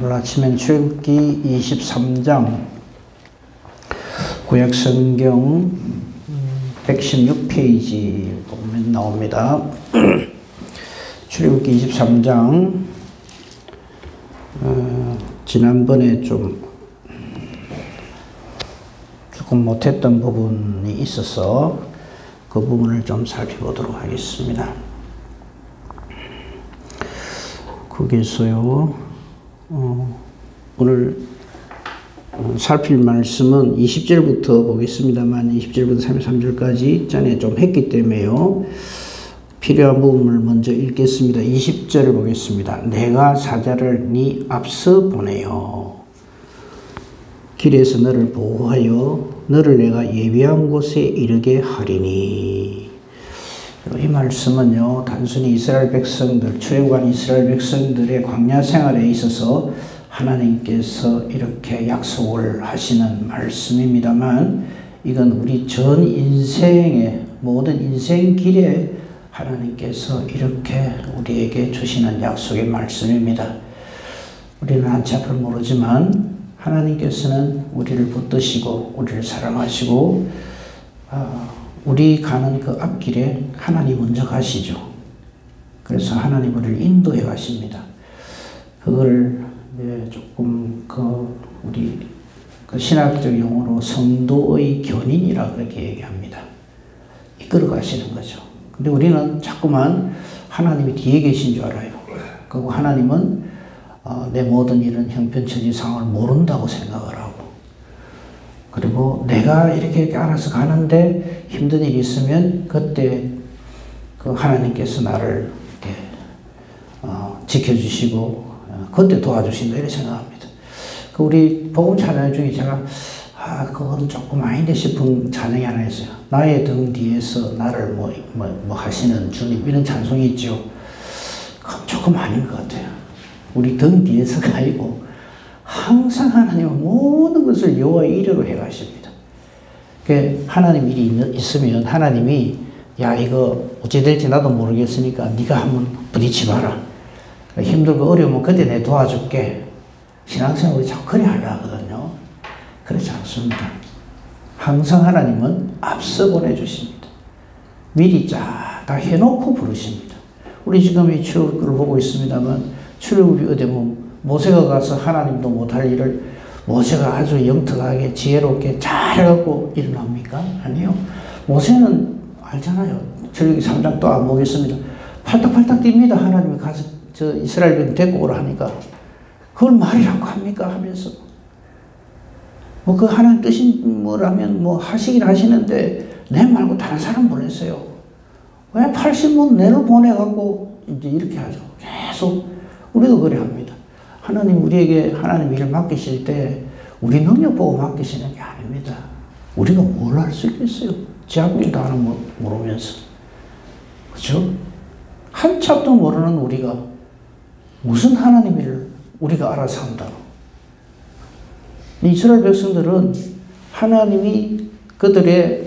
오늘 아침엔 출애굽기 23장 구약성경 116페이지 보면 나옵니다. 출애굽기 23장 지난번에 조금 못했던 부분이 있어서 그 부분을 좀 살펴보도록 하겠습니다. 거기서요 오늘 살필 말씀은 20절부터 보겠습니다만 20절부터 33절까지 전에 좀 했기 때문에요. 필요한 부분을 먼저 읽겠습니다. 20절을 보겠습니다. 내가 사자를 네 앞서 보내요. 길에서 너를 보호하여 너를 내가 예비한 곳에 이르게 하리니. 이 말씀은요, 단순히 이스라엘 백성들, 출애굽한 이스라엘 백성들의 광야 생활에 있어서 하나님께서 이렇게 약속을 하시는 말씀입니다만, 이건 우리 전 인생의 모든 인생 길에 하나님께서 이렇게 우리에게 주시는 약속의 말씀입니다. 우리는 한치 앞을 모르지만 하나님께서는 우리를 붙드시고 우리를 사랑하시고 우리 가는 그 앞길에 하나님 먼저 가시죠. 그래서 하나님 우리를 인도해 가십니다. 그걸 조금 우리 신학적 용어로 성도의 견인이라 그렇게 얘기합니다. 이끌어 가시는 거죠. 근데 우리는 자꾸만 하나님이 뒤에 계신 줄 알아요. 그리고 하나님은 내 모든 일은 형편처지 상황을 모른다고 생각을 하고, 그리고 내가 이렇게 알아서 가는데 힘든 일이 있으면 그때 그 하나님께서 나를 이렇게 지켜주시고 그때 도와주신다 이렇게 생각합니다. 그 우리 복음 찬양 중에 제가 그건 조금 아닌데 싶은 찬양이 하나 있어요. 나의 등 뒤에서 나를 뭐 하시는 주님, 이런 찬송이 있죠. 그건 조금 아닌 것 같아요. 우리 등 뒤에서가 아니고 항상 하나님은 모든 것을 여호와의 이르로 해가십니다. 하나님 일이 있으면 하나님이 야 이거 어찌 될지 나도 모르겠으니까 네가 한번 부딪히 봐라. 힘들고 어려우면 그때 내가 도와줄게. 신앙생활 우리 자꾸 그래 하려 하거든요. 그렇지 않습니다. 항상 하나님은 앞서 보내주십니다. 미리 다 해놓고 부르십니다. 우리 지금 이 출애굽을 보고 있습니다만 출애굽이 어디 모세가 가서 하나님도 못할 일을 모세가 아주 영특하게 지혜롭게 잘해갖고 일어납니까? 아니요. 모세는 알잖아요. 출애굽기 3장 또 안 보겠습니다. 팔딱팔딱 뜁니다. 하나님이 가서 저 이스라엘을 데리고 오라 하니까 그걸 말이라고 합니까? 하면서 그 하나님 뜻이 뭐라면 하시긴 하시는데 내 말고 다른 사람 보냈어요. 왜 80문 내를 보내갖고 이제 이렇게 하죠. 계속 우리도 그래 합니다. 하나님 우리에게 하나님 일을 맡기실 때 우리 능력 보고 맡기시는 게 아닙니다. 우리가 뭘 할 수 있겠어요? 지 앞일도 하나 모르면서. 그렇죠? 한참도 모르는 우리가 무슨 하나님 일을 우리가 알아서 한다고. 이스라엘 백성들은 하나님이 그들의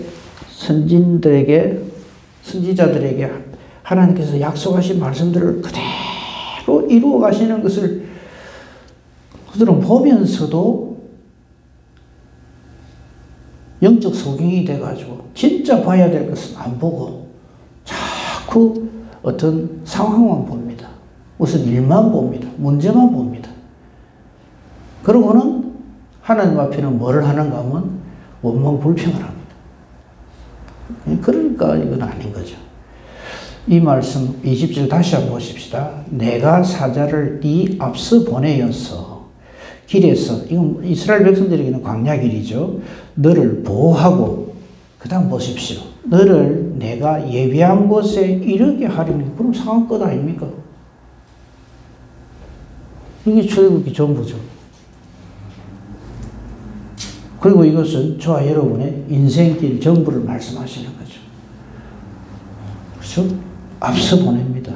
선지자들에게 하나님께서 약속하신 말씀들을 그대로 이루어 가시는 것을 그들은 보면서도 영적 소경이 돼가지고 진짜 봐야 될 것은 안 보고 자꾸 어떤 상황만 봅니다. 무슨 일만 봅니다. 문제만 봅니다. 그러고는 하나님 앞에는 뭐를 하는가 하면 원망불평을 합니다. 그러니까 이건 아닌 거죠. 이 말씀 20절 다시 한번 보십시다. 내가 사자를 네 앞서 보내어서 길에서, 이건 이스라엘 백성들에게는 광야 길이죠. 너를 보호하고, 그 다음 보십시오. 너를 내가 예비한 곳에 이르게 하리니. 그럼 상한 것 아닙니까? 이게 출애굽기 전부죠. 그리고 이것은 저와 여러분의 인생길 전부를 말씀하시는 거죠. 그렇죠? 앞서 보냅니다.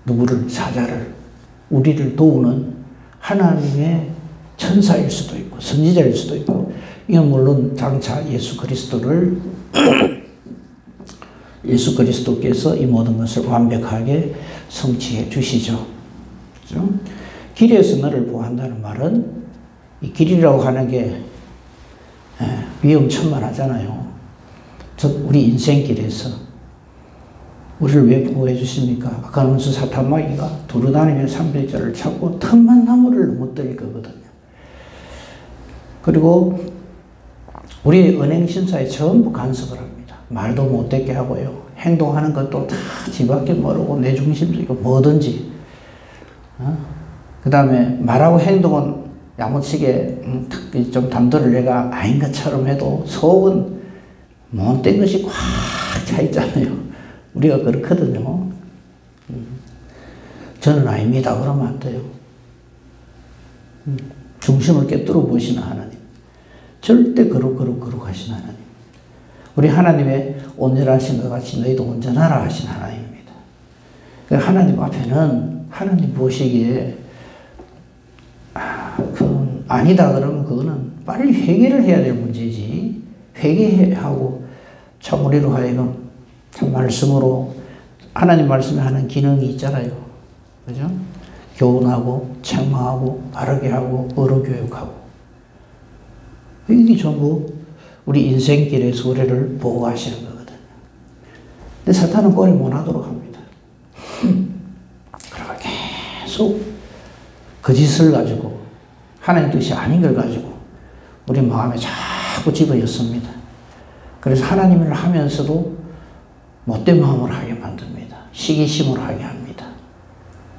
누구를? 사자를. 우리를 도우는 하나님의 천사일 수도 있고 선지자일 수도 있고, 이건 물론 장차 예수 그리스도께서 이 모든 것을 완벽하게 성취해 주시죠. 그렇죠? 길에서 너를 보호한다는 말은 이 길이라고 하는 게 위험천만하잖아요. 우리 인생길에서 우리를 왜 보호해 주십니까? 아까 원수 사탄마귀가 두루다니며 삼별자를 찾고 틈만 나무를 넘어뜨릴 거거든요. 그리고 우리의 은행심사에 전부 간섭을 합니다. 말도 못되게 하고요. 행동하는 것도 다 지밖에 모르고 내 중심적이고 뭐든지. 그 다음에 말하고 행동은 야무치게 좀 담도를 내가 아닌 것처럼 해도 속은 못된 것이 꽉 차 있잖아요. 우리가 그렇거든요. 저는 아닙니다. 그러면 안 돼요. 중심을 꿰뚫어 보시는 하나님. 절대 거룩하신 하나님. 우리 하나님의 온전하신 것 같이 너희도 온전하라 하신 하나님입니다. 하나님 앞에는 하나님 보시기에 아니다 그러면 그거는 빨리 회개를 해야 될 문제지. 회개하고 참 우리로 하여금 참 말씀으로 하나님 말씀에 하는 기능이 있잖아요. 그죠? 교훈하고 책망하고 바르게 하고 어로 교육하고 이게 전부 우리 인생길에서 우리를 보호하시는 거거든요. 근데 사탄은 꼴이 못하도록 합니다. 그러고 계속 거짓을 가지고 하나님 뜻이 아닌 걸 가지고 우리 마음에 자꾸 집어였습니다. 그래서 하나님을 하면서도 못된 마음을 하게 만듭니다. 시기심으로 하게 합니다.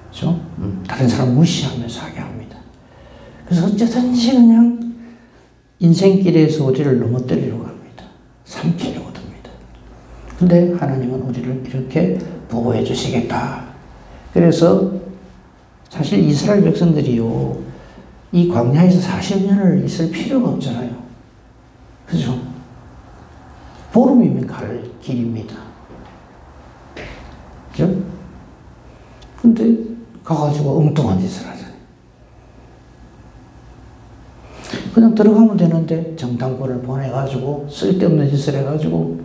그렇죠? 다른 사람 무시하면서 하게 합니다. 그래서 어쩌든지 그냥 인생길에서 우리를 넘어뜨리려고 합니다. 삼키려고 듭니다. 근데 하나님은 우리를 이렇게 보호해 주시겠다. 그래서 사실 이스라엘 백성들이요, 이 광야에서 40년을 있을 필요가 없잖아요. 그죠? 보름이면 갈 길입니다. 그죠? 근데 가가지고 엉뚱한 짓을 하잖아요. 그냥 들어가면 되는데 정탐꾼을 보내가지고 쓸데없는 짓을 해가지고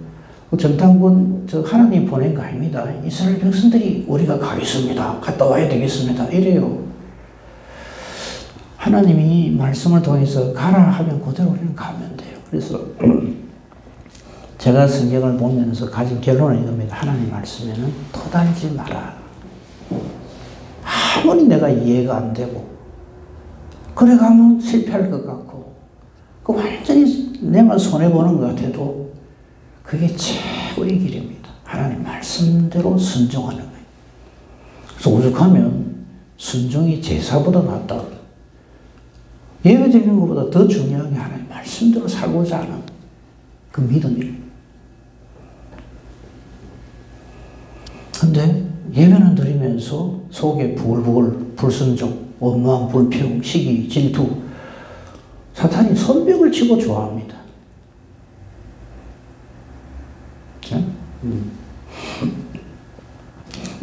정탐꾼 하나님 보낸 거 아닙니다. 이스라엘 백성들이 우리가 가겠습니다. 갔다 와야 되겠습니다. 이래요. 하나님이 말씀을 통해서 가라 하면 그대로 우리는 가면 돼요. 그래서 제가 성경을 보면서 가진 결론은 이겁니다. 하나님 말씀에는 토달지 마라. 아무리 내가 이해가 안 되고 그래 가면 실패할 것 같고 완전히 내만 손해보는 것 같아도 그게 최고의 길입니다. 하나님 말씀대로 순종하는 거예요. 그래서 오죽하면 순종이 제사보다 낫다. 예배 드리는 것보다 더 중요한 게 하나님 말씀대로 살고자 하는 그 믿음이에요. 근데 예배는 드리면서 속에 부글부글 불순종, 원망, 불평, 시기, 질투, 사탄이 손뼉을 치고 좋아합니다.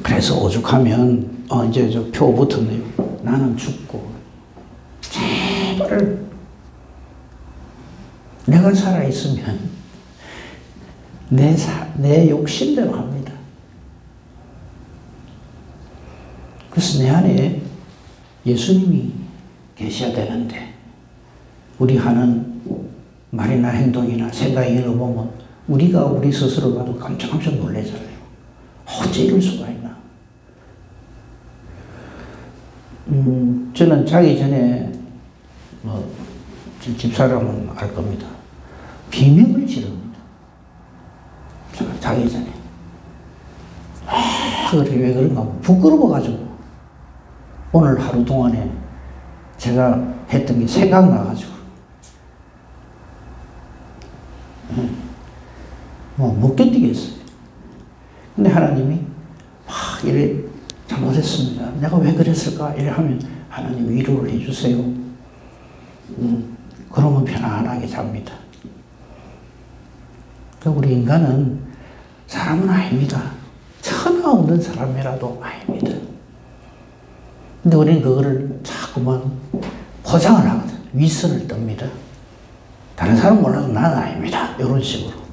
그래서 오죽하면 이제 저 표 붙었네요. 나는 죽고 제발 내가 살아있으면 내 욕심대로 합니다. 그래서 내 안에 예수님이 계셔야 되는데 우리 하는 말이나 행동이나 생각이 읽어보면 우리가 우리 스스로 봐도 깜짝깜짝 놀라잖아요. 어째 이럴 수가 있나. 저는 자기 전에 집사람은 알 겁니다. 비명을 지릅니다. 자기 전에. 그래 왜 그런가 부끄러워가지고 오늘 하루 동안에 제가 했던 게 생각나가지고 못 견디겠어요. 근데 하나님이 막 이래 잘못했습니다. 내가 왜 그랬을까? 이래 하면 하나님 위로를 해주세요. 그러면 편안하게 잡니다. 우리 인간은 사람은 아닙니다. 천하 없는 사람이라도 아닙니다. 근데 우리는 그거를 자꾸만 포장을 하거든. 위선을 떱니다. 다른 사람 몰라도 나는 아닙니다. 이런 식으로.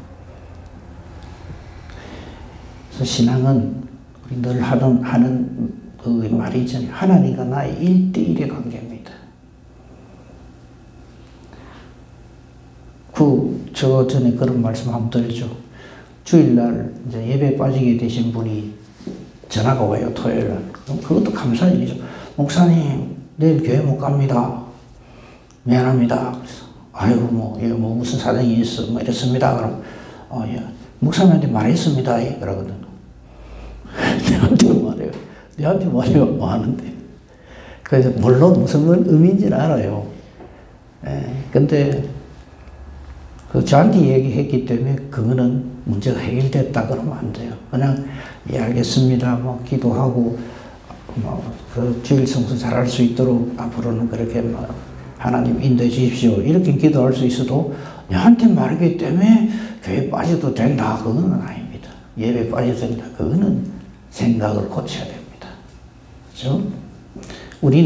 그래서 신앙은 우리 늘 하는 그 말이 있잖아요. 하나님과 나의 1대1의 관계입니다. 저 전에 그런 말씀 한번 드렸죠. 주일날 이제 예배 빠지게 되신 분이 전화가 와요, 토요일날. 그것도 감사한 일이죠. 목사님, 내일 교회 못 갑니다. 미안합니다. 그래서, 아이고, 뭐 무슨 사정이 있어. 뭐 이랬습니다. 그럼, 예. 목사님한테 말했습니다. 예. 그러거든. 내한테 말해요. 뭐 하는데. 그래서, 물론 무슨 의미인지는 알아요. 예. 근데, 저한테 얘기했기 때문에 그거는 문제가 해결됐다 그러면 안 돼요. 그냥, 예, 알겠습니다. 뭐, 기도하고, 주일 성수 잘할 수 있도록 앞으로는 그렇게 하나님 인도해 주십시오. 이렇게 기도할 수 있어도 나한테 말하기 때문에 교회 빠져도 된다. 그건 아닙니다. 예배 빠져도 된다. 그거는 생각을 고쳐야 됩니다. 그렇죠? 우리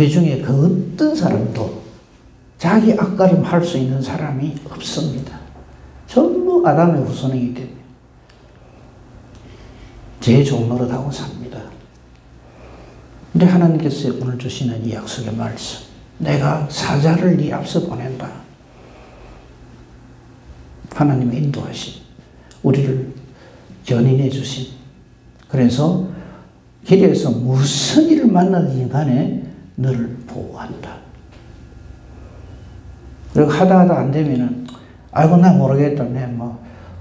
중에 그 어떤 사람도 자기 앞가림 할 수 있는 사람이 없습니다. 전부 아담의 후손이기 때문에 제 종노릇하고 삽니다. 근데 하나님께서 오늘 주시는 이 약속의 말씀, 내가 사자를 네 앞서 보낸다. 하나님의 인도하신, 우리를 견인해 주신, 그래서 길에서 무슨 일을 만나든지 간에 너를 보호한다. 그리고 하다 안 되면은, 아이고, 나 모르겠다.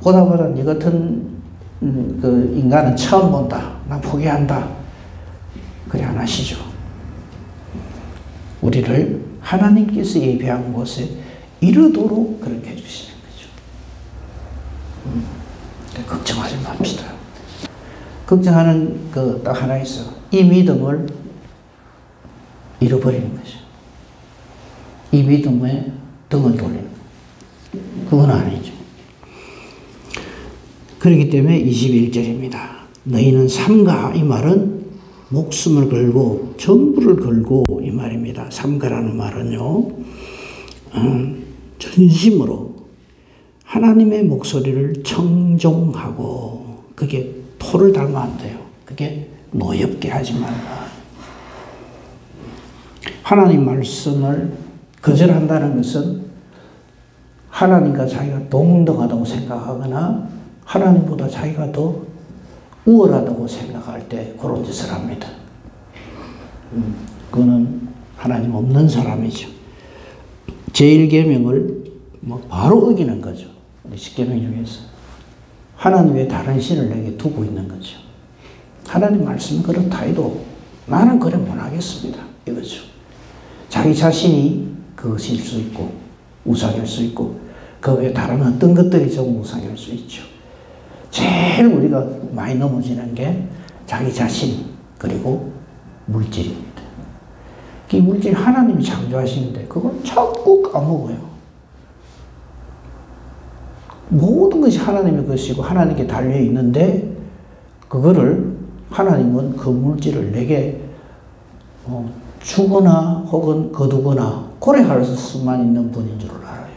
보다 네 같은 그 인간은 처음 본다. 나 포기한다. 그래 안 하시죠. 우리를 하나님께서 예비한 곳에 이르도록 그렇게 해주시는 거죠. 걱정하지 맙시다. 걱정하는 그 딱 하나 있어. 이 믿음을 잃어버리는 거죠. 이 믿음에 등을 돌리는 거예요. 그건 아니죠. 그렇기 때문에 21절입니다. 너희는 삼가, 이 말은 목숨을 걸고 전부를 걸고 이 말입니다. 삼가라는 말은요, 전심으로 하나님의 목소리를 청종하고, 그게 토를 닮으면 안 돼요. 그게 노엽게 하지 말라. 하나님 말씀을 거절한다는 것은 하나님과 자기가 동등하다고 생각하거나 하나님보다 자기가 더 우월하다고 생각할 때 그런 짓을 합니다. 그거는 하나님 없는 사람이죠. 제1계명을 바로 어기는 거죠. 10계명 중에서. 하나님 외에 다른 신을 내게 두고 있는 거죠. 하나님 말씀은 그렇다 해도 나는 그래 못하겠습니다. 이거죠. 자기 자신이 그것일 수 있고 우상일 수 있고 그 외에 다른 어떤 것들이 좀 우상일 수 있죠. 제일 우리가 많이 넘어지는 게 자기 자신 그리고 물질입니다. 이 물질 하나님이 창조하시는데 그걸 자꾸 까먹어요. 모든 것이 하나님의 것이고 하나님께 달려있는데 그거를 하나님은 그 물질을 내게 주거나 혹은 거두거나 고려할 수만 있는 분인 줄 알아요.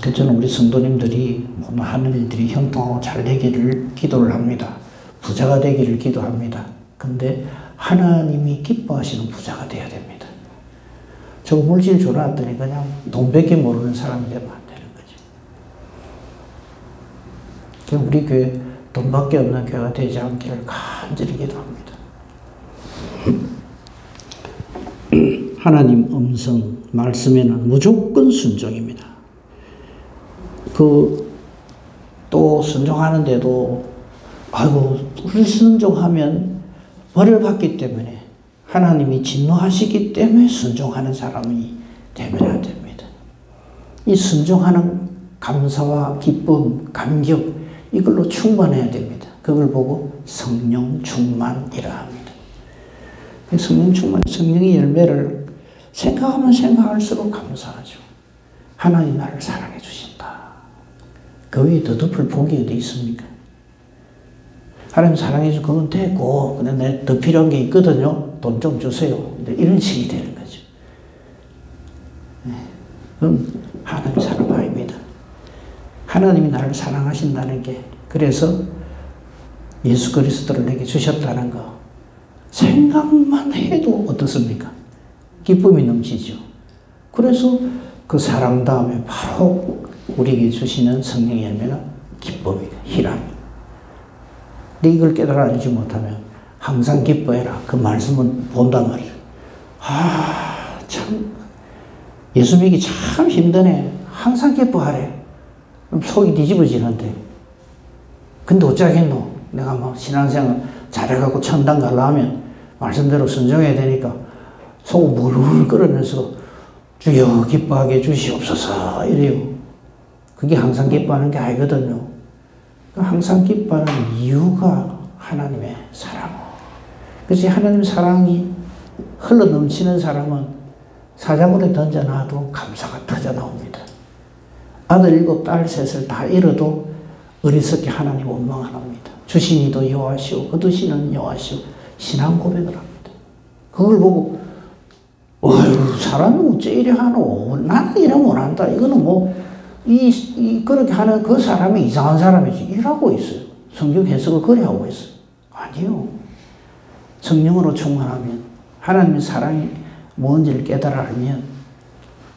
그래서 저는 우리 성도님들이 하는 일들이 형통하고 잘 되기를 기도를 합니다. 부자가 되기를 기도합니다. 근데 하나님이 기뻐하시는 부자가 돼야 됩니다. 저 물질 줘놨더니 그냥 돈밖에 모르는 사람이 되면 안 되는 거죠. 우리 교회 돈밖에 없는 교회가 되지 않기를 간절히 기도합니다. 하나님 음성 말씀에는 무조건 순종입니다. 또 순종하는데도 아이고 불순종하면 벌을 받기 때문에 하나님이 진노하시기 때문에 순종하는 사람이 되면 안 됩니다. 이 순종하는 감사와 기쁨, 감격 이걸로 충만해야 됩니다. 그걸 보고 성령 충만이라 합니다. 성령 충만, 성령의 열매를 생각하면 생각할수록 감사하죠. 하나님 나를 사랑해 주신다. 그 외에 더 덮을 복이 어디 있습니까? 하나님 사랑해 주시고 그건 됐고 근데 내 더 필요한 게 있거든요. 돈 좀 주세요. 이런 식이 되는 거죠. 그럼 하나님 사랑 아닙니다. 하나님이 나를 사랑하신다는 게 그래서 예수 그리스도를 내게 주셨다는 거 생각만 해도 어떻습니까? 기쁨이 넘치죠. 그래서 그 사랑 다음에 바로 우리에게 주시는 성령의 열매가 기쁨이다, 희락이다. 근데 이걸 깨달아 알지 못하면 항상 기뻐해라. 그 말씀은 본단 말이에요. 참 예수 믿기 참 힘드네. 항상 기뻐하래. 속이 뒤집어지는데. 근데 어쩌겠노? 내가 뭐 신앙생활 잘해갖고 천당 가려면 말씀대로 순종해야 되니까 속 물을 끓으면서 주여 기뻐하게 해주시옵소서 이래요. 그게 항상 기뻐하는 게 아니거든요. 항상 기뻐하는 이유가 하나님의 사랑. 그래서 하나님의 사랑이 흘러 넘치는 사람은 사자굴에 던져놔도 감사가 터져 나옵니다. 아들 7, 딸 3을 다 잃어도 어리석게 하나님 원망 안 합니다. 주신 이도 여호와시오, 거두시는 여호와시오. 신앙 고백을 합니다. 그걸 보고 어휴 사람이 어째 이래 하노? 나는 이래 못한다. 이거는 뭐 그렇게 하는 그 사람이 이상한 사람이지. 이러고 있어요. 성경 해석을 그래 하고 있어요. 아니요. 성령으로 충만하면 하나님의 사랑이 뭔지를 깨달아 알면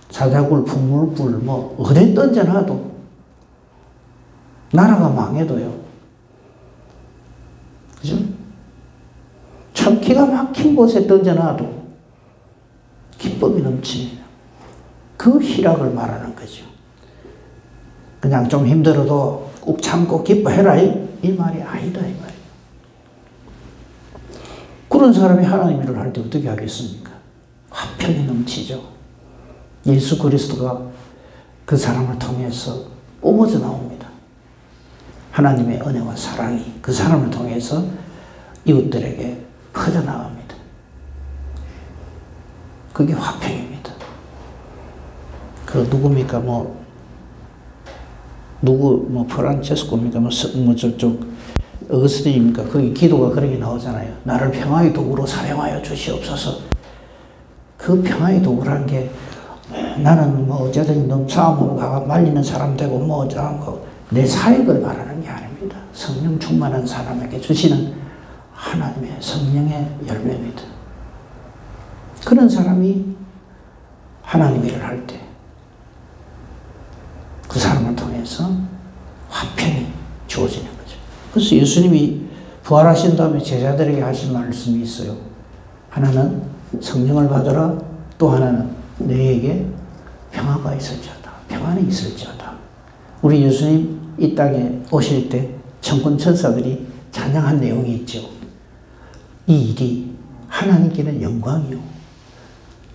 사자굴, 풍물불 뭐 어디 던져놔도 나라가 망해도요. 그죠? 참 기가 막힌 곳에 던져놔도 기쁨이 넘칩니다. 그 희락을 말하는 거죠. 그냥 좀 힘들어도 꾹 참고 기뻐해라 이 말이 아니다 이 말이에요. 그런 사람이 하나님 일을 할 때 어떻게 하겠습니까? 화평이 넘치죠. 예수 그리스도가 그 사람을 통해서 뿜어져 나옵니다. 하나님의 은혜와 사랑이 그 사람을 통해서 이웃들에게 퍼져나갑니다. 그게 화평입니다. 그 누굽니까? 프란체스코입니까? 저쪽 어거스틴입니까? 거기 기도가 그렇게 나오잖아요. 나를 평화의 도구로 사용하여 주시옵소서. 그 평화의 도구라는 게 나는 어쨌든 너 싸움하고 가가 말리는 사람 되고 어쩌고 내 사역을 말하는 게 아닙니다. 성령 충만한 사람에게 주시는 하나님의 성령의 열매입니다. 그런 사람이 하나님 일을 할 때 그 사람을 통해서 화평이 주어지는 거죠. 그래서 예수님이 부활하신 다음에 제자들에게 하신 말씀이 있어요. 하나는 성령을 받으라, 또 하나는 너희에게 평화가 있을지어다. 평안이 있을지어다. 우리 예수님 이 땅에 오실 때 천군 천사들이 찬양한 내용이 있죠. 이 일이 하나님께는 영광이요.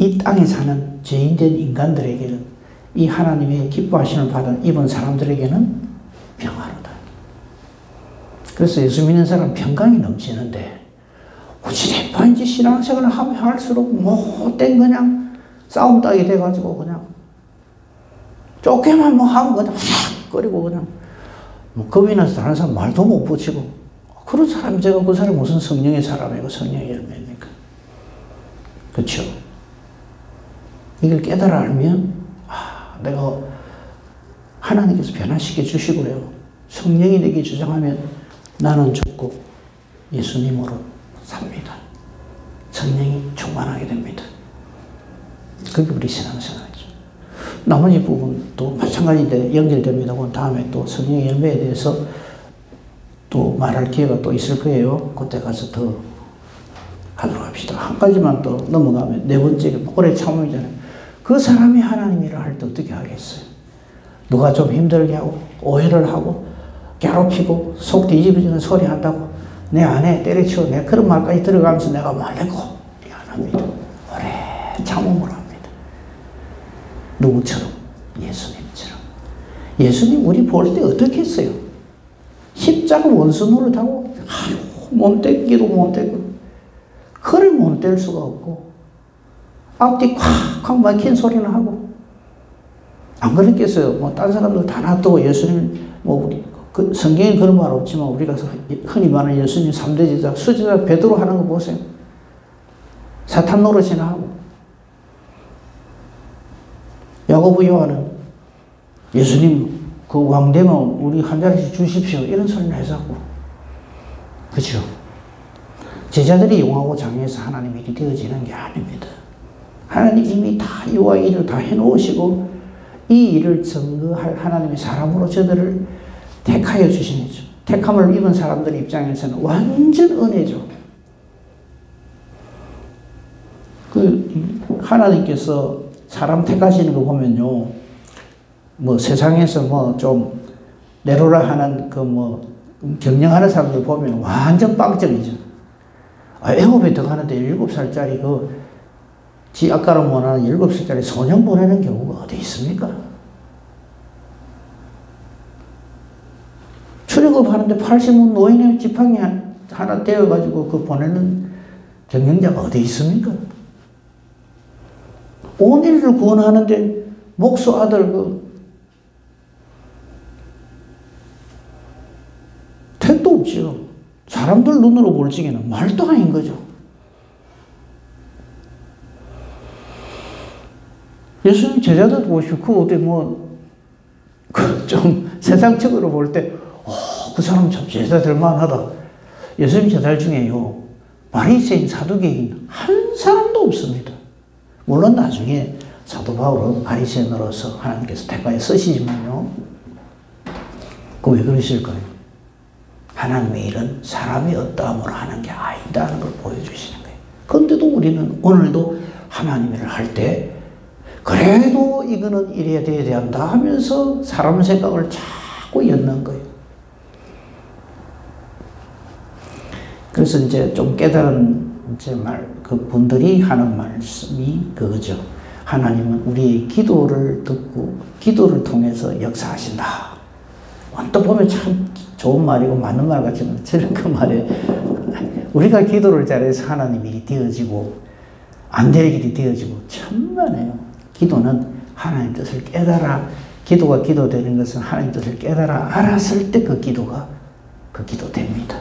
이 땅에 사는 죄인된 인간들에게는 이 하나님의 기뻐하심을 받은 입은 사람들에게는 평화로다. 그래서 예수 믿는 사람 평강이 넘치는데 어찌됐든지 신앙생활을 하면 할수록 못된 그냥 싸움 따게 돼가지고 그냥 쫓게만 하면 그냥 확 거리고 그냥 겁이 나서 다른 사람 말도 못 붙이고 그런 사람이 제가 그 사람이 무슨 성령의 사람이고 성령의 열매입니까? 그렇죠? 이걸 깨달아 알면 내가 하나님께서 변화시켜 주시고요. 성령이 내게 주장하면 나는 죽고 예수님으로 삽니다. 성령이 충만하게 됩니다. 그게 우리 신앙생활이죠. 나머지 부분도 마찬가지인데 연결됩니다. 그건 다음에 또 성령의 열매에 대해서 또 말할 기회가 또 있을 거예요. 그때 가서 더 하도록 합시다. 한 가지만 또 넘어가면 네 번째 오래 참음이잖아요. 그 사람이 하나님 일을 할 때 어떻게 하겠어요? 누가 좀 힘들게 하고 오해를 하고 괴롭히고 속 뒤집어지는 소리 한다고 내 안에 때려치고 내 그런 말까지 들어가면서 내가 말리고 안 합니다. 오래 참음을 합니다. 누구처럼? 예수님처럼. 예수님 우리 볼 때 어떻게 했어요? 십자가 원수 노릇하고 몸 떼기도 못 떼고 그를 못 뗄 수가 없고 앞뒤 콱콱 막힌 소리는 하고 안 그랬겠어요? 딴 사람들 다 놔두고 예수님 그 성경에 그런 말 없지만 우리가 흔히 말하는 예수님 3대 제자 수제자 베드로 하는 거 보세요. 사탄 노릇이나 하고 야고보 요한은 예수님 그 왕 되면 우리 한 자리씩 주십시오 이런 소리를 해서고 그죠? 제자들이 용하고 장애해서 하나님 일이 되어지는 게 아닙니다. 하나님 이미 다 이와 일을 다 해놓으시고 이 일을 증거할 하나님의 사람으로 저들을 택하여 주신 거죠. 택함을 입은 사람들 입장에서는 완전 은혜죠. 하나님께서 사람 택하시는 거 보면요, 뭐 세상에서 뭐 좀 내로라 하는 경영하는 사람들 보면 완전 빵점이죠. 애굽에 들어가는데 7살짜리 지 아까는 못하는 7살짜리 소년 보내는 경우가 어디 있습니까? 출애굽하는데 80은 노인의 지팡이 하나 떼어가지고 보내는 경영자가 어디 있습니까? 온 인류를 구원하는데 목수 아들 택도 없죠. 사람들 눈으로 볼 적에는 말도 아닌 거죠. 예수님 제자들 보시고 좀 세상적으로 볼 때 그 사람 참 제자들 만하다. 예수님 제자들 중에요, 바리새인 사두개인 한 사람도 없습니다. 물론 나중에 사도 바울은 바리새인으로서 하나님께서 택하여 쓰시지만요, 그 왜 그러실까요? 하나님의 일은 사람이 어떠함으로 하는 게 아니다는 걸 보여주시는 거예요. 그런데도 우리는 오늘도 하나님 일을 할 때 그래도 이거는 이래야 돼야 한다 하면서 사람 생각을 자꾸 엮는 거예요. 그래서 이제 좀 깨달은 분들이 하는 말씀이 그거죠. 하나님은 우리의 기도를 듣고 기도를 통해서 역사하신다. 언뜻 보면 참 좋은 말이고 맞는 말 같지만 저는 그 말에 우리가 기도를 잘해서 하나님 일이 되어지고 안 될 일이 되어지고 천만에요. 기도는 하나님 뜻을 깨달아, 기도가 기도되는 것은 하나님 뜻을 깨달아 알았을 때 그 기도가 기도 됩니다.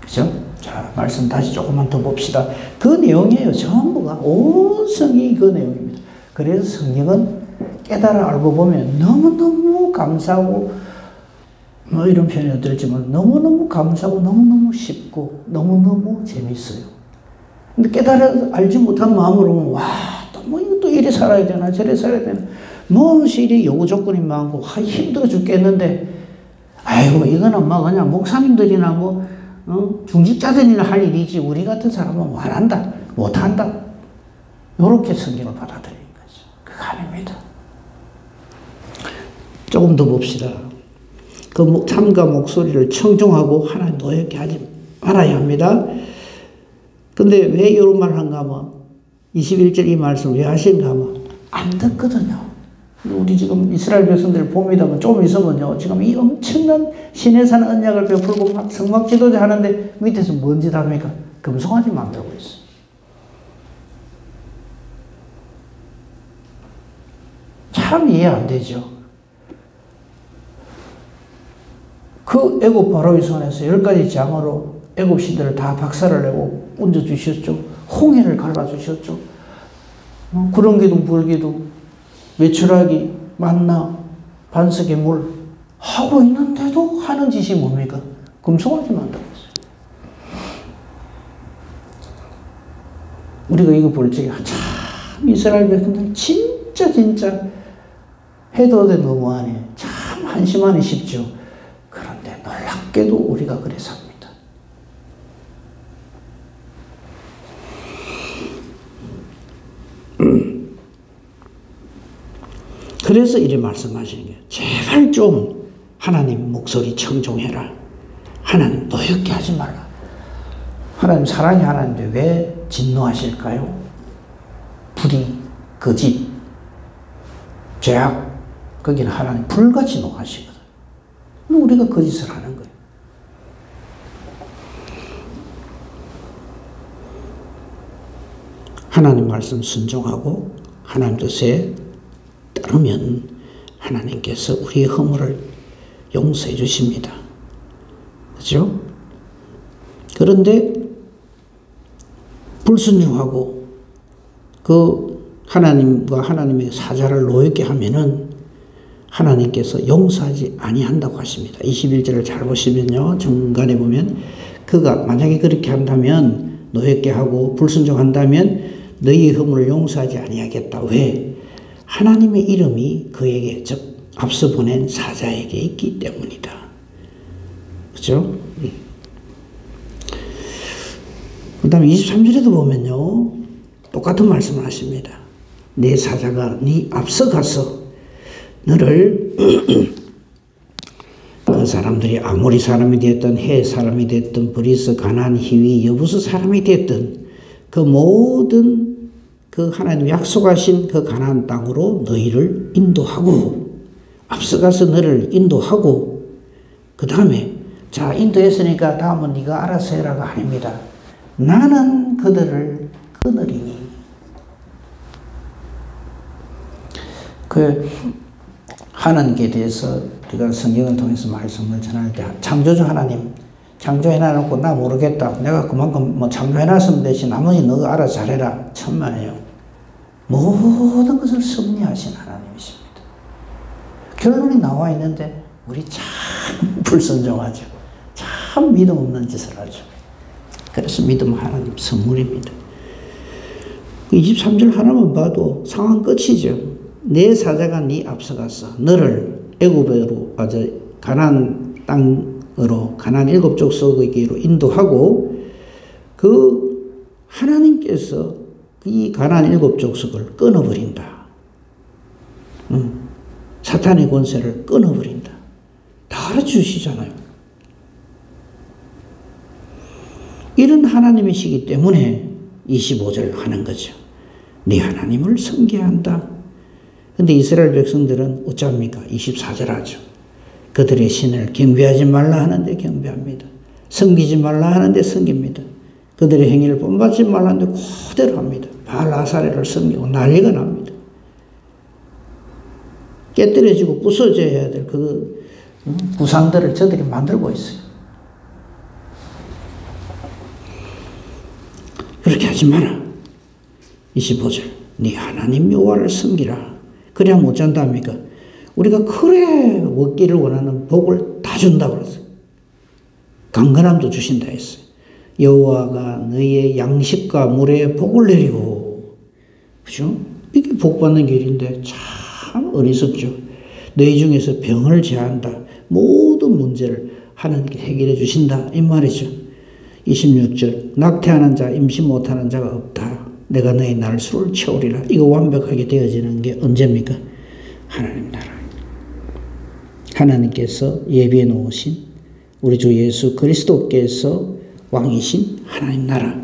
그죠? 자, 말씀 다시 조금만 더 봅시다. 그 내용이에요. 전부가 온 성이 그 내용입니다. 그래서 성경은 깨달아 알고 보면 너무너무 감사하고 이런 표현이 들었지만 너무너무 감사하고 너무너무 쉽고 너무너무 재밌어요. 근데 깨달아 알지 못한 마음으로 와, 이것도 이래 살아야 되나 저래 살아야 되나 이리 요구 조건이 많고 힘들어 죽겠는데 아이고 이거는 그냥 목사님들이나 중직자들이나 할 일이지 우리 같은 사람은 안 한다 못한다 이렇게 성경을 받아들이는 거죠. 그거 아닙니다. 조금 더 봅시다. 참과 목소리를 청중하고 하나님 노엽게 하지 말아야 합니다. 근데 왜 이런 말을 한가 하면 21절 이 말씀을 왜 하신가 하면 안 듣거든요. 우리 지금 이스라엘 백성들 봅니다만 좀 있으면요, 지금 이 엄청난 신의 산 언약을 베풀고 막 성막 지도자 하는데 밑에서 뭔 짓 합니까? 금송아지 만들고 있어요. 참 이해 안 되죠. 그 애굽 바로의 손에서 10가지 장으로 애굽 신들을 다 박살을 내고 얹어주셨죠. 홍해를 갈라주셨죠. 구름 기둥, 불 기둥, 메추라기, 만나, 반석의 물 하고 있는데도 하는 짓이 뭡니까? 금송아지 만들고 있어요. 우리가 이거 볼 적에 참 이스라엘 백성들 진짜 해도 돼 너무하네. 참 한심하네 싶죠. 그런데 놀랍게도 우리가 그래 삽니다. 그래서 이래 말씀하시는 거예요. 제발 좀 하나님 목소리 청종해라. 하나님 노엽게 하지 말라. 하나님 사랑이 하나님인데 왜 진노하실까요? 불의, 거짓, 죄악, 거기는 하나님 불같이 노하시거든. 우리가 거짓을 하는 거예요. 하나님 말씀 순종하고 하나님 뜻에 따르면 하나님께서 우리의 허물을 용서해 주십니다. 그렇죠? 그런데 불순종하고 그 하나님과 하나님의 사자를 노엽게 하면은 하나님께서 용서하지 아니한다고 하십니다. 21절을 잘 보시면요. 중간에 보면 그가 만약에 그렇게 한다면 노엽게 하고 불순종한다면 너희의 허물을 용서하지 아니하겠다. 왜? 하나님의 이름이 그에게 즉 앞서 보낸 사자에게 있기 때문이다. 그렇죠? 그 다음에 23절에도 보면요. 똑같은 말씀을 하십니다. 내 사자가 네 앞서 가서 너를 그 사람들이 아모리 사람이 되었든 헷 사람이 되었든 브리스, 가나안, 히위, 여부스 사람이 되었든 그 모든 그 하나님 약속하신 그 가나안 땅으로 너희를 인도하고 앞서가서 너를 인도하고 그 다음에 자 인도했으니까 다음은 네가 알아서 해라가 아닙니다. 나는 그들을 끊으리니 그 하나님께 대해서 우리가 성경을 통해서 말씀을 전할 때 창조주 하나님 창조해놔놓고 나 모르겠다. 내가 그만큼 뭐 창조해놨으면 되지 나머지 너가 알아서 잘해라. 천만에요. 모든 것을 섭리하신 하나님이십니다. 결론이 나와 있는데 우리 참 불순종하죠. 참 믿음 없는 짓을 하죠. 그래서 믿음 하나님 선물입니다. 23절 하나만 봐도 상황 끝이죠. 내 사자가 네 앞서가서 너를 애굽으로 가나안 땅으로 가나안 7족속에게로 인도하고 그 하나님께서 이 가나안 7족속을 끊어버린다. 사탄의 권세를 끊어버린다. 다 알아주시잖아요. 이런 하나님이시기 때문에 25절 하는 거죠. 네 하나님을 섬겨야 한다. 근데 이스라엘 백성들은 어쩝니까? 24절 하죠. 그들의 신을 경배하지 말라 하는데 경배합니다. 섬기지 말라 하는데 섬깁니다. 그들의 행위를 본받지 말라 하는데 그대로 합니다. 바알 아사레를 섬기고 난리가 납니다. 깨뜨려지고 부서져야 될 그 구상들을 저들이 만들고 있어요. 그렇게 하지 마라. 25절 네 하나님 여호와를 섬기라. 그래야 못 잔답니까? 우리가 그래 얻기를 원하는 복을 다 준다고 그랬어요. 강건함도 주신다 했어요. 여호와가 너희의 양식과 물에 복을 내리고 그죠? 이게 복 받는 길인데 참 어리석죠. 너희 중에서 병을 제한다. 모든 문제를 하나님께 해결해 주신다. 이 말이죠. 26절 낙태하는 자 임신 못하는 자가 없다. 내가 너희 날수를 채우리라. 이거 완벽하게 되어지는 게 언제입니까? 하나님 나라. 하나님께서 예비해 놓으신 우리 주 예수 그리스도께서 왕이신 하나님 나라.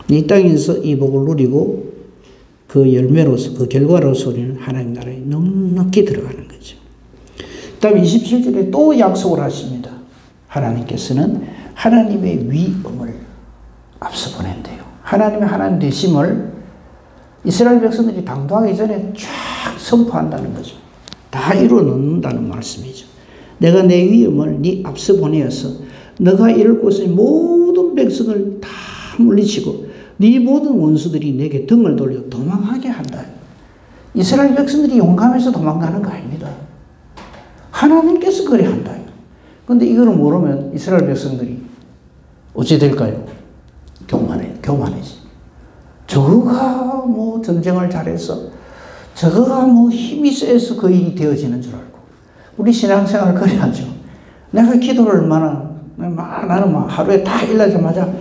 이 땅에서 이 복을 누리고 그 열매로서 그 결과로서 우리는 하나님 나라에 넉넉히 들어가는 거죠. 그 다음 27절에 또 약속을 하십니다. 하나님께서는 하나님의 위엄을 앞서 보낸대요. 하나님의 하나님 되심을 이스라엘 백성들이 당도하기 전에 쫙 선포한다는 거죠. 다 이루어 놓는다는 말씀이죠. 내가 내 위엄을 네 앞서 보내어서 너가 이룰 곳의 모든 백성을 다 물리치고 네 모든 원수들이 내게 등을 돌려 도망하게 한다. 이스라엘 백성들이 용감해서 도망가는 거 아닙니다. 하나님께서 그래 한다. 그런데 이거를 모르면 이스라엘 백성들이 어찌 될까요? 교만해지. 저거가 뭐 전쟁을 잘해서 저거가 뭐 힘이 세서 그 일이 되어지는 줄 알고 우리 신앙생활 그래 하죠. 내가 기도를 나는 막 하루에 다 일어나자마자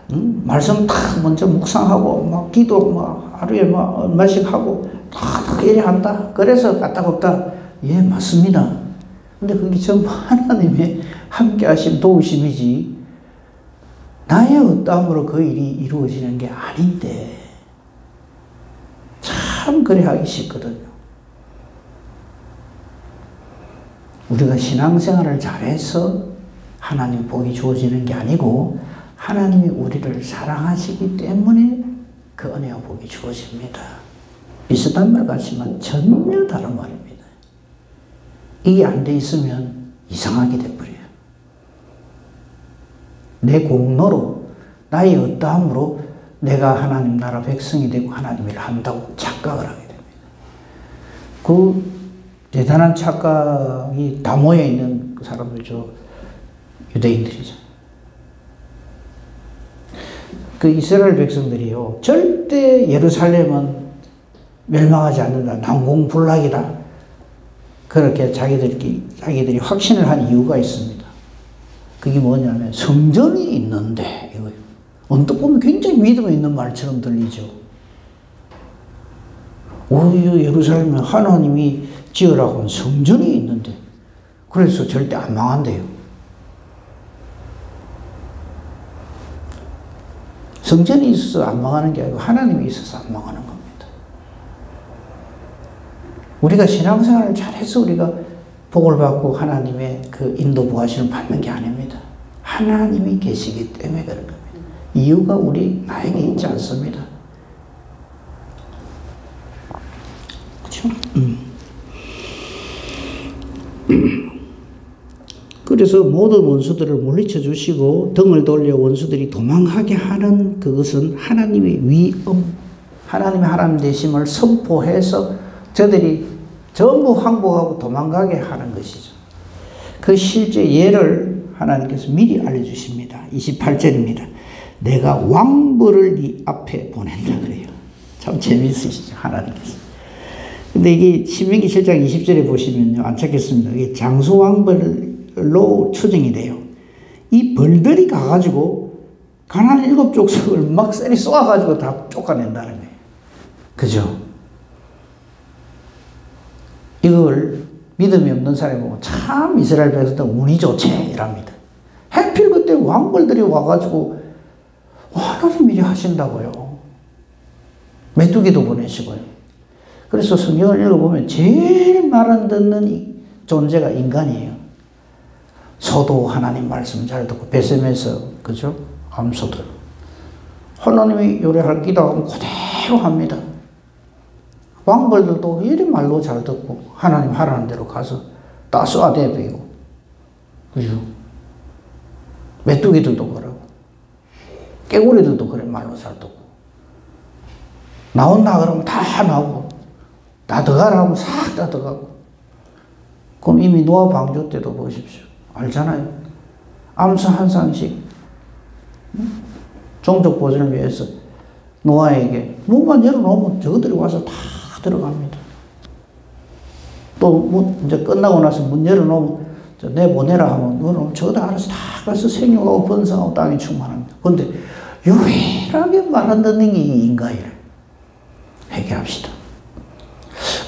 말씀 다 먼저 묵상하고 막 기도 막 하루에 막 얼마씩 하고 다 이래 한다. 그래서 까딱없다. 예, 맞습니다. 근데 그게 전부 하나님의 함께 하심 도우심이지 나의 어떠함으로 그 일이 이루어지는 게 아닌데 참 그래 하기 쉽거든요. 우리가 신앙생활을 잘해서 하나님 복이 주어지는 게 아니고 하나님이 우리를 사랑하시기 때문에 그 은혜와 복이 주어집니다. 비슷한 말 같지만 전혀 다른 말입니다. 이게 안 돼 있으면 이상하게 돼버려요. 내 공로로 나의 어떠함으로 내가 하나님 나라 백성이 되고 하나님 일을 한다고 착각을 하게 됩니다. 그 대단한 착각이 다 모여있는 그 사람들이죠. 유대인들이죠. 그 이스라엘 백성들이요, 절대 예루살렘은 멸망하지 않는다, 난공불락이다, 그렇게 자기들이 확신을 한 이유가 있습니다. 그게 뭐냐면 성전이 있는데, 이거예요. 언뜻 보면 굉장히 믿음 있는 말처럼 들리죠. 예루살렘에 하나님이 지으라고 한 성전이 있는데, 그래서 절대 안 망한대요. 성전이 있어서 안 망하는 게 아니고 하나님이 있어서 안 망하는 겁니다. 우리가 신앙생활을 잘해서 우리가 복을 받고 하나님의 그 인도 부하심을 받는 게 아닙니다. 하나님이 계시기 때문에 그런 겁니다. 이유가 나에게 있지 않습니다. 그렇죠? 그래서 모든 원수들을 물리쳐 주시고 등을 돌려 원수들이 도망하게 하는 그것은 하나님의 위엄, 하나님의 하나님 되심을 선포해서 저들이 전부 항복하고 도망가게 하는 것이죠. 그 실제 예를 하나님께서 미리 알려주십니다. 28절입니다. 내가 왕벌을 네 앞에 보낸다 그래요. 참 재미있으시죠, 하나님께서. 근데 이게 신명기 7장 20절에 보시면요, 안 찾겠습니다. 이게 장수왕벌로 추정이 돼요. 이 벌들이 가가지고 가나안 7족속을 막 쎄리 쏘아가지고 다 쫓아낸다는 거예요. 그죠? 이걸 믿음이 없는 사람이 보면 참 이스라엘 백성들 운이 좋지 이랍니다. 하필 그때 왕벌들이 와가지고 하나님이 하신다고요. 메뚜기도 보내시고요. 그래서 성경을 읽어보면 제일 말 안 듣는 존재가 인간이에요. 소도 하나님 말씀 잘 듣고 베셈에서 그죠? 암소들 하나님이 요리할 기도하면 그대로 합니다. 왕벌들도 이리 말로 잘 듣고 하나님 하라는 대로 가서 다 쏘아대비고, 그죠? 메뚜기들도 그러고 깨구리들도 그래 말로 잘 듣고, 나온다 그러면 다 나오고, 다 들어가라 하면 싹 다 들어가고. 그럼 이미 노아 방주 때도 보십시오. 알잖아요. 암소 한 쌍씩 종족 보존을 위해서 노아에게 문만 열어놓으면 저것들이 와서 다 들어갑니다. 또 이제 끝나고 나서 문 열어놓으면 내보내라 하면 저거 다 알아서 다 가서 생육하고 번성하고 땅에 충만합니다. 그런데 유일하게 말 안 듣는 게 인간이래. 회개합시다.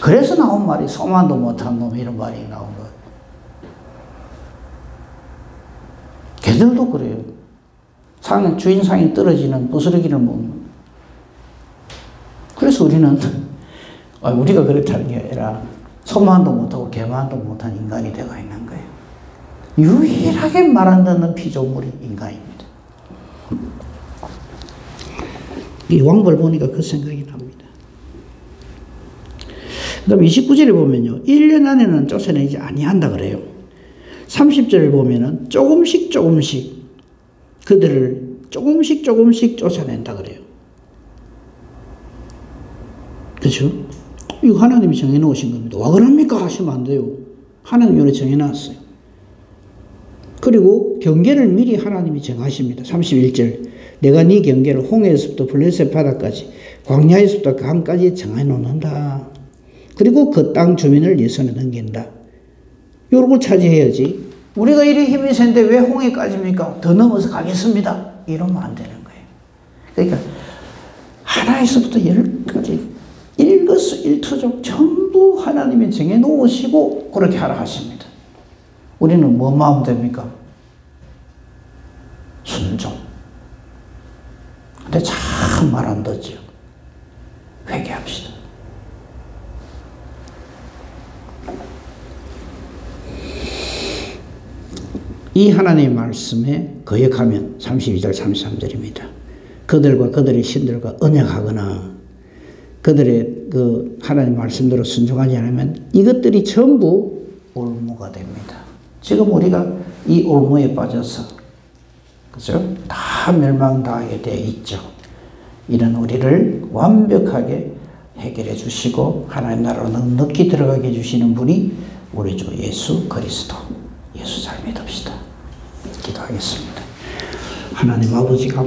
그래서 나온 말이 소만도 못한 놈, 이런 말이 나온 거예요. 개들도 그래요. 주인상이 떨어지는 부스러기를 먹는. 그래서 우리가 그렇다는 게 아니라 소만도 못하고 개만도 못한 인간이 되어 있는 거예요. 유일하게 말 안 듣는 피조물이 인간입니다. 이 왕벌 보니까 그 생각이 납니다. 그 다음에 29절에 보면요, 1년 안에는 쫓아내지 아니한다 그래요. 30절을 보면은 조금씩 그들을 조금씩 쫓아낸다 그래요. 그렇죠? 이거 하나님이 정해놓으신 겁니다. 와 그럽니까 하시면 안 돼요. 하나님이 이렇게 정해놨어요. 그리고 경계를 미리 하나님이 정하십니다. 31절, 내가 네 경계를 홍해에서부터 블레셋 바다까지, 광야에서부터 강까지 정해놓는다. 그리고 그 땅 주민을 네 손에 넘긴다. 요런 걸 차지해야지. 우리가 이리 힘이 센데 왜 홍해까지입니까? 더 넘어서 가겠습니다. 이러면 안 되는 거예요. 그러니까 하나에서부터 10까지 일거수일투족 전부 하나님이 정해놓으시고 그렇게 하라 하십니다. 우리는 뭐 마음 됩니까? 순종. 근데 참 말 안 듣죠. 회개합시다. 이 하나님의 말씀에 거역하면 32절 33절입니다. 그들과 그들의 신들과 언약하거나 그들의 그 하나님 말씀대로 순종하지 않으면 이것들이 전부 올무가 됩니다. 지금 우리가 이 올무에 빠져서 그죠? 다 멸망당하게 되어 있죠. 이런 우리를 완벽하게 해결해 주시고 하나님 나라로 넉넉히 들어가게 해주시는 분이 우리 주 예수 그리스도. 예수 잘 믿읍시다. 기도하겠습니다. 하나님 아버지 감사합니다.